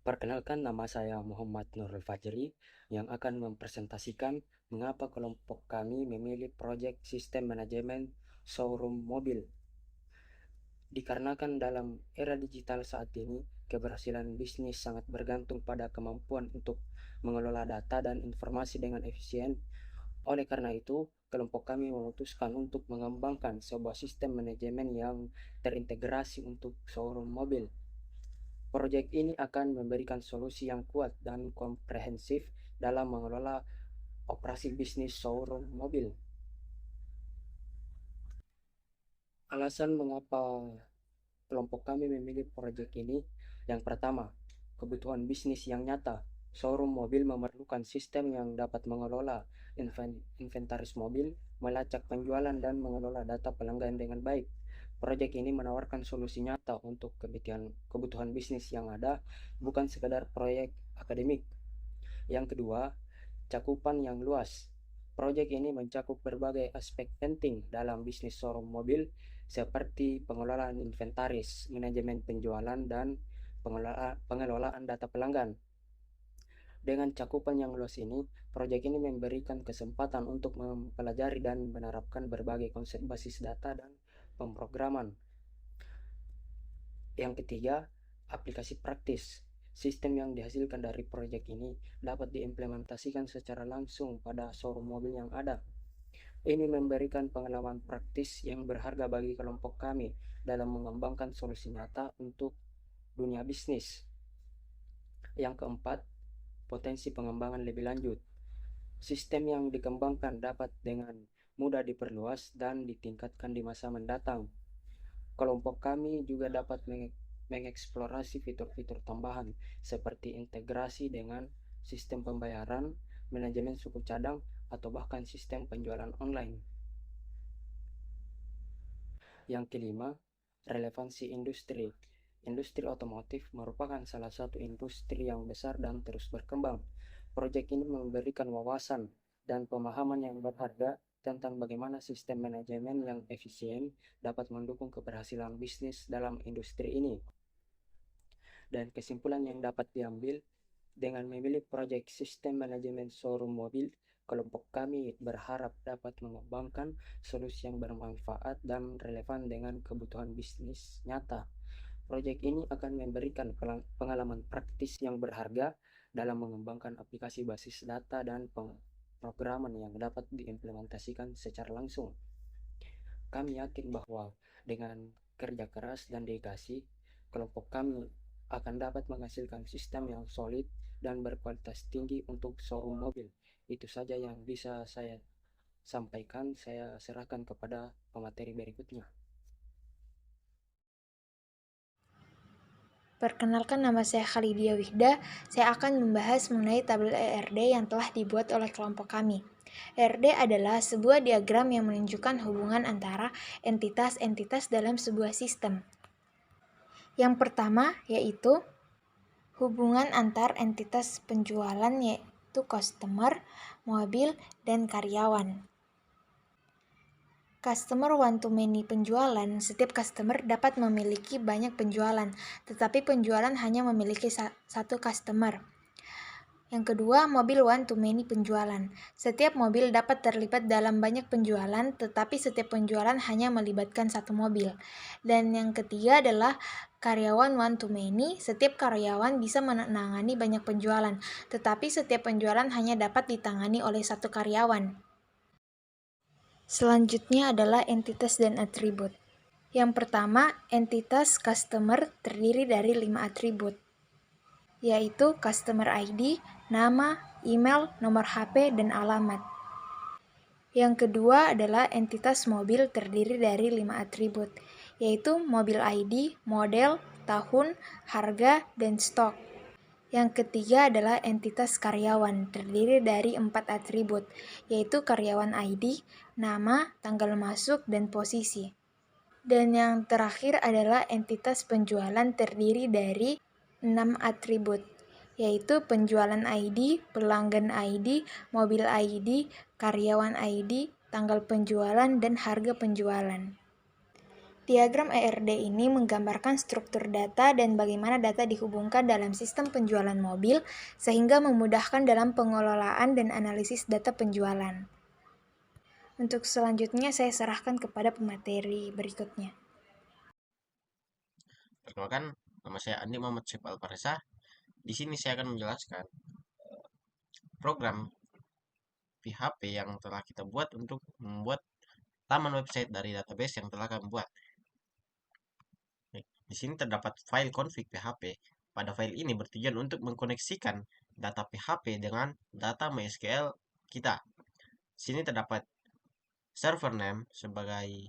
Perkenalkan, nama saya Muhammad Nurul Fajri yang akan mempresentasikan mengapa kelompok kami memilih proyek sistem manajemen showroom mobil. Dikarenakan dalam era digital saat ini, keberhasilan bisnis sangat bergantung pada kemampuan untuk mengelola data dan informasi dengan efisien. Oleh karena itu, kelompok kami memutuskan untuk mengembangkan sebuah sistem manajemen yang terintegrasi untuk showroom mobil. Proyek ini akan memberikan solusi yang kuat dan komprehensif dalam mengelola operasi bisnis showroom mobil. Alasan mengapa kelompok kami memilih proyek ini, yang pertama, kebutuhan bisnis yang nyata. Showroom mobil memerlukan sistem yang dapat mengelola inventaris mobil, melacak penjualan, dan mengelola data pelanggan dengan baik. Proyek ini menawarkan solusi nyata untuk kebutuhan bisnis yang ada, bukan sekadar proyek akademik. Yang kedua, cakupan yang luas. Proyek ini mencakup berbagai aspek penting dalam bisnis showroom mobil, seperti pengelolaan inventaris, manajemen penjualan, dan pengelolaan data pelanggan. Dengan cakupan yang luas ini, proyek ini memberikan kesempatan untuk mempelajari dan menerapkan berbagai konsep basis data dan pemrograman. Yang ketiga, aplikasi praktis. Sistem yang dihasilkan dari proyek ini dapat diimplementasikan secara langsung pada showroom mobil yang ada. Ini memberikan pengalaman praktis yang berharga bagi kelompok kami dalam mengembangkan solusi nyata untuk dunia bisnis. Yang keempat, potensi pengembangan lebih lanjut. Sistem yang dikembangkan dapat dengan mudah diperluas dan ditingkatkan di masa mendatang. Kelompok kami juga dapat mengeksplorasi fitur-fitur tambahan seperti integrasi dengan sistem pembayaran, manajemen suku cadang, atau bahkan sistem penjualan online. Yang kelima, relevansi industri. Industri otomotif merupakan salah satu industri yang besar dan terus berkembang. Proyek ini memberikan wawasan dan pemahaman yang berharga tentang bagaimana sistem manajemen yang efisien dapat mendukung keberhasilan bisnis dalam industri ini. Dan kesimpulan yang dapat diambil, dengan memilih proyek sistem manajemen showroom mobil, kelompok kami berharap dapat mengembangkan solusi yang bermanfaat dan relevan dengan kebutuhan bisnis nyata. Proyek ini akan memberikan pengalaman praktis yang berharga dalam mengembangkan aplikasi basis data dan pemrograman yang dapat diimplementasikan secara langsung. Kami yakin bahwa dengan kerja keras dan dedikasi, kelompok kami akan dapat menghasilkan sistem yang solid dan berkualitas tinggi untuk showroom mobil. Itu saja yang bisa saya sampaikan. Saya serahkan kepada pemateri berikutnya. Perkenalkan, nama saya Khalidia Wihda. Saya akan membahas mengenai tabel ERD yang telah dibuat oleh kelompok kami. ERD adalah sebuah diagram yang menunjukkan hubungan antara entitas-entitas dalam sebuah sistem. Yang pertama yaitu hubungan antar entitas penjualan, yaitu customer, mobil, dan karyawan. Customer one-to-many penjualan. Setiap customer dapat memiliki banyak penjualan, tetapi penjualan hanya memiliki satu customer. Yang kedua, mobil one-to-many penjualan. Setiap mobil dapat terlibat dalam banyak penjualan, tetapi setiap penjualan hanya melibatkan satu mobil. Dan yang ketiga adalah karyawan one-to-many. Setiap karyawan bisa menangani banyak penjualan, tetapi setiap penjualan hanya dapat ditangani oleh satu karyawan. Selanjutnya adalah entitas dan atribut. Yang pertama, entitas customer terdiri dari 5 atribut, yaitu customer ID, nama, email, nomor HP, dan alamat. Yang kedua adalah entitas mobil terdiri dari 5 atribut, yaitu mobil ID, model, tahun, harga, dan stok. Yang ketiga adalah entitas karyawan, terdiri dari 4 atribut, yaitu karyawan ID, nama, tanggal masuk, dan posisi. Dan yang terakhir adalah entitas penjualan, terdiri dari 6 atribut, yaitu penjualan ID, pelanggan ID, mobil ID, karyawan ID, tanggal penjualan, dan harga penjualan. Diagram ERD ini menggambarkan struktur data dan bagaimana data dihubungkan dalam sistem penjualan mobil sehingga memudahkan dalam pengelolaan dan analisis data penjualan. Untuk selanjutnya saya serahkan kepada pemateri berikutnya. Perkenalkan, nama saya Andi Muhammad Syif Alparesa. Di sini saya akan menjelaskan program PHP yang telah kita buat untuk membuat laman website dari database yang telah kami buat. Di sini terdapat file config PHP. Pada file ini bertujuan untuk mengkoneksikan data PHP dengan data MySQL kita. Di sini terdapat server name sebagai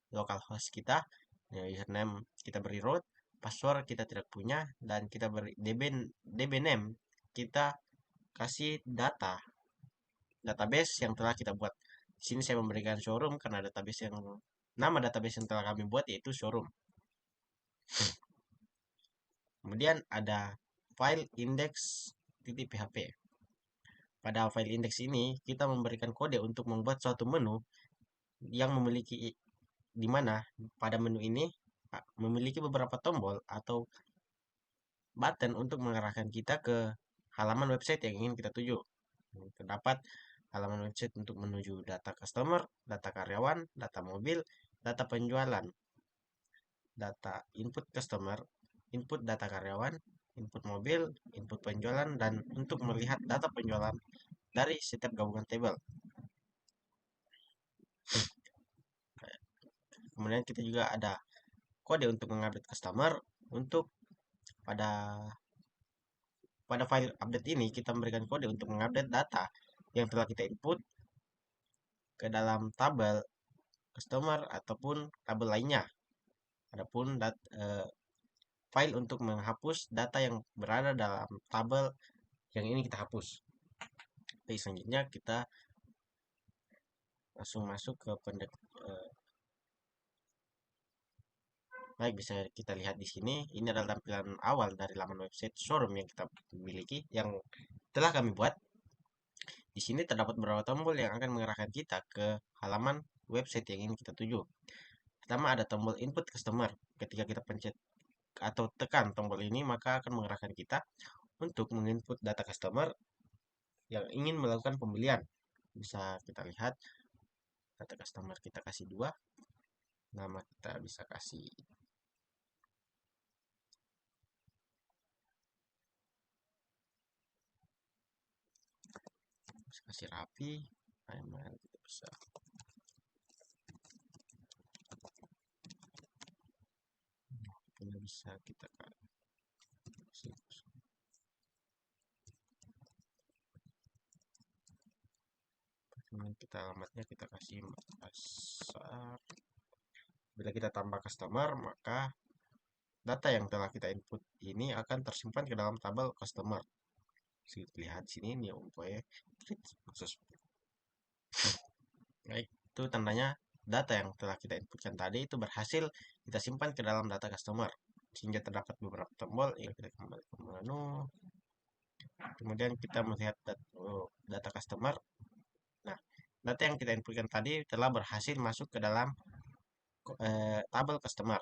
localhost kita, username kita beri root, password kita tidak punya, dan kita beri db name kita kasih database yang telah kita buat. Di sini saya memberikan showroom karena nama database yang telah kami buat yaitu showroom. Kemudian ada file index.php. Pada file index ini kita memberikan kode untuk membuat suatu menu yang memiliki di mana pada menu ini memiliki beberapa tombol atau button untuk mengarahkan kita ke halaman website yang ingin kita tuju. Terdapat halaman website untuk menuju data customer, data karyawan, data mobil, data penjualan, data input customer, input data karyawan, input mobil, input penjualan, dan untuk melihat data penjualan dari setiap gabungan tabel. Kemudian kita juga ada kode untuk mengupdate customer. Untuk pada file update ini kita memberikan kode untuk mengupdate data yang telah kita input ke dalam tabel customer ataupun tabel lainnya. Adapun file untuk menghapus data yang berada dalam tabel yang ini kita hapus. Oke, selanjutnya kita langsung masuk ke baik, bisa kita lihat di sini. Ini adalah tampilan awal dari laman website showroom yang kita miliki, yang telah kami buat. Di sini terdapat beberapa tombol yang akan mengarahkan kita ke halaman website yang ingin kita tuju. Pertama ada tombol input customer. Ketika kita pencet atau tekan tombol ini, maka akan mengarahkan kita untuk menginput data customer yang ingin melakukan pembelian. Bisa kita lihat data customer kita kasih 2, nama kita bisa kasih rapi, kita bisa kita kasih. Kita alamatnya kita kasih Makassar. Bila kita tambah customer, maka data yang telah kita input ini akan tersimpan ke dalam tabel customer. Lihat sini ini khusus. Baik, itu tandanya data yang telah kita inputkan tadi itu berhasil kita simpan ke dalam data customer. Sehingga terdapat beberapa tombol. Ya, kita kembali ke menu. Kemudian kita melihat data customer. Nah, data yang kita inputkan tadi telah berhasil masuk ke dalam tabel customer.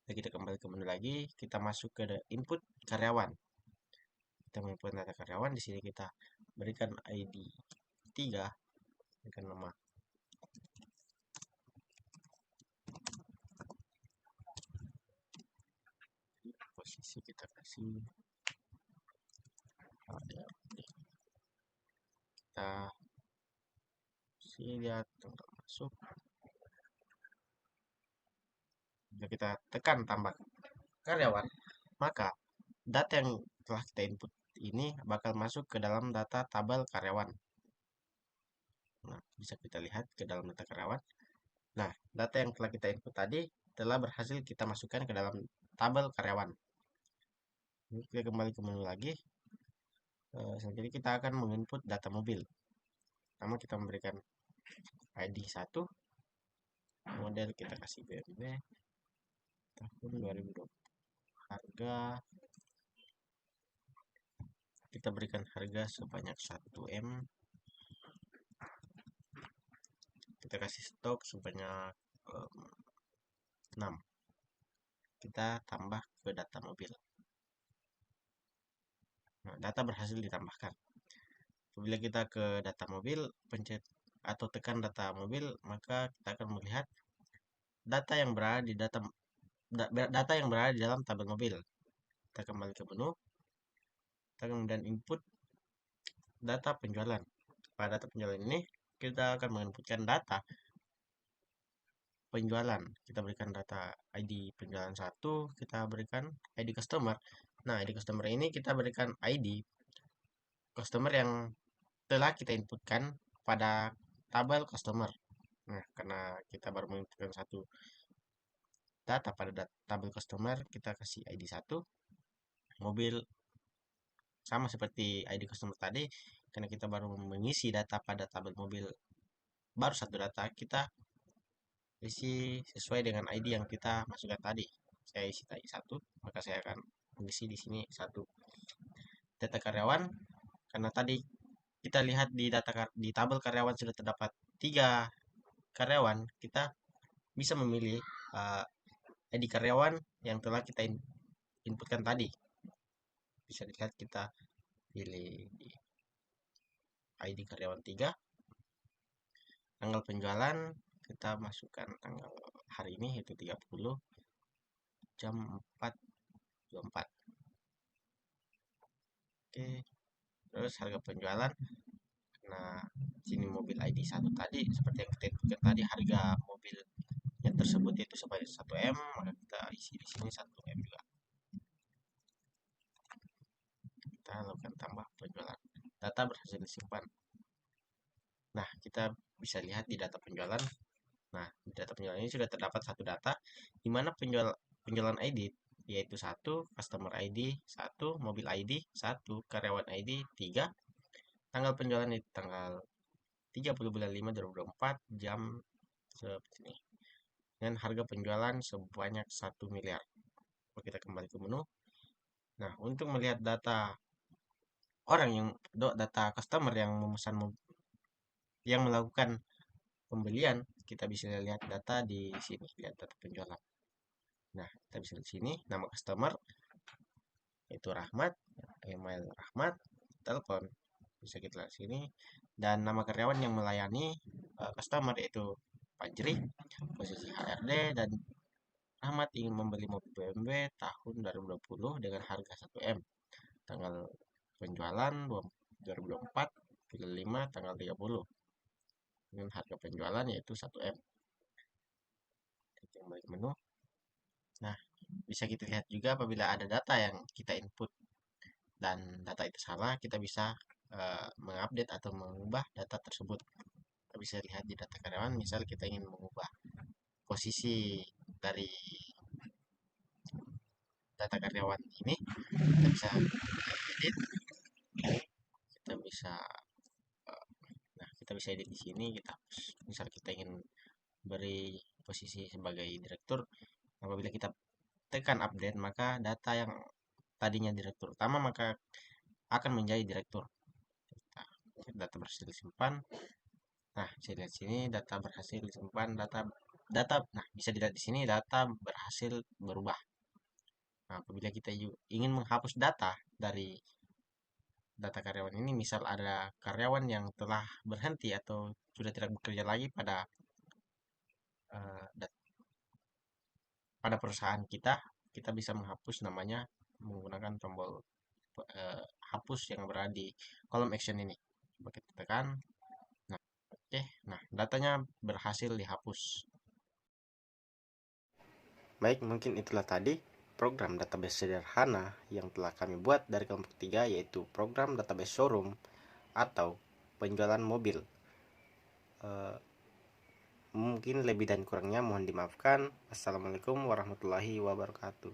Jadi kita kembali ke menu lagi, kita masuk ke input karyawan. Kita menginput data karyawan. Di sini kita berikan ID 3, berikan nama posisi kita kasih kita lihat untuk masuk. Jika kita tekan tambah karyawan, maka data yang telah kita input ini bakal masuk ke dalam data tabel karyawan. Nah, bisa kita lihat ke dalam data karyawan. Nah, data yang telah kita input tadi telah berhasil kita masukkan ke dalam tabel karyawan. Ini kita kembali ke menu lagi. Selanjutnya kita akan menginput data mobil. Pertama kita memberikan ID 1, model kita kasih BMW tahun 2020, harga kita berikan harga sebanyak 1M, kita kasih stok sebanyak 6. Kita tambah ke data mobil. Nah, data berhasil ditambahkan. Apabila kita ke data mobil, pencet atau tekan data mobil, maka kita akan melihat data yang berada di data yang berada di dalam tabel mobil. Kita kembali ke menu, kita kemudian input data penjualan. Pada data penjualan ini, kita akan menginputkan data penjualan. Kita berikan data ID penjualan 1, kita berikan ID customer. Nah, ID customer ini kita berikan ID customer yang telah kita inputkan pada tabel customer. Nah, karena kita baru menginputkan satu data pada tabel customer, kita kasih ID 1. Mobil sama seperti ID customer tadi, karena kita baru mengisi data pada tabel mobil, baru satu data, kita isi sesuai dengan ID yang kita masukkan tadi. Saya isi tadi 1, maka saya akan mengisi di sini 1. Data karyawan, karena tadi kita lihat di tabel karyawan sudah terdapat 3 karyawan, kita bisa memilih ID karyawan yang telah kita inputkan tadi. Bisa dilihat kita pilih di ID karyawan 3. Tanggal penjualan kita masukkan tanggal hari ini, yaitu 30 jam 4.24. Oke, terus harga penjualan, nah sini mobil ID 1 tadi seperti yang kita inputkan tadi, harga mobil yang tersebut itu sebanyak 1M, maka kita isi di sini 1M juga. Kita lakukan tambah penjualan. Data berhasil disimpan. Nah, kita bisa lihat di data penjualan. Nah, di data penjualan ini sudah terdapat satu data di mana penjualan ID yaitu 1, customer ID 1, mobil ID 1, karyawan ID 3. Tanggal penjualan itu tanggal 30 bulan 5 2024 jam seperti ini. Dengan harga penjualan sebanyak 1 miliar. Oke, kita kembali ke menu. Nah, untuk melihat data data customer yang memesan yang melakukan pembelian, kita bisa lihat data di sini, lihat data penjualan. Nah, kita bisa di sini nama customer itu Rahmat, email Rahmat, telepon bisa kita lihat sini, dan nama karyawan yang melayani customer yaitu Fajri, posisi HRD, dan Rahmat ingin membeli mobil BMW tahun 2020 dengan harga 1M. Tanggal penjualan 2024 bulan 5 tanggal 30 dengan harga penjualan yaitu 1M. Kita kembali ke menu. Nah, bisa kita lihat juga apabila ada data yang kita input dan data itu salah, kita bisa mengupdate atau mengubah data tersebut. Kita bisa lihat di data karyawan, misal kita ingin mengubah posisi dari data karyawan ini, kita bisa edit, kita bisa edit di sini. Kita misal kita ingin beri posisi sebagai direktur, apabila kita tekan update, maka data yang tadinya direktur utama maka akan menjadi direktur. Data berhasil disimpan. Nah, bisa lihat sini data berhasil disimpan, nah bisa dilihat di sini data berhasil berubah. Nah, apabila kita ingin menghapus data dari data karyawan ini, misal ada karyawan yang telah berhenti atau sudah tidak bekerja lagi pada perusahaan kita, kita bisa menghapus namanya menggunakan tombol hapus yang berada di kolom action ini. Coba kita tekan. Nah, oke. Nah, datanya berhasil dihapus. Baik, mungkin itulah tadi program database sederhana yang telah kami buat dari kelompok 3, yaitu program database showroom atau penjualan mobil. Mungkin lebih dan kurangnya mohon dimaafkan. Assalamualaikum warahmatullahi wabarakatuh.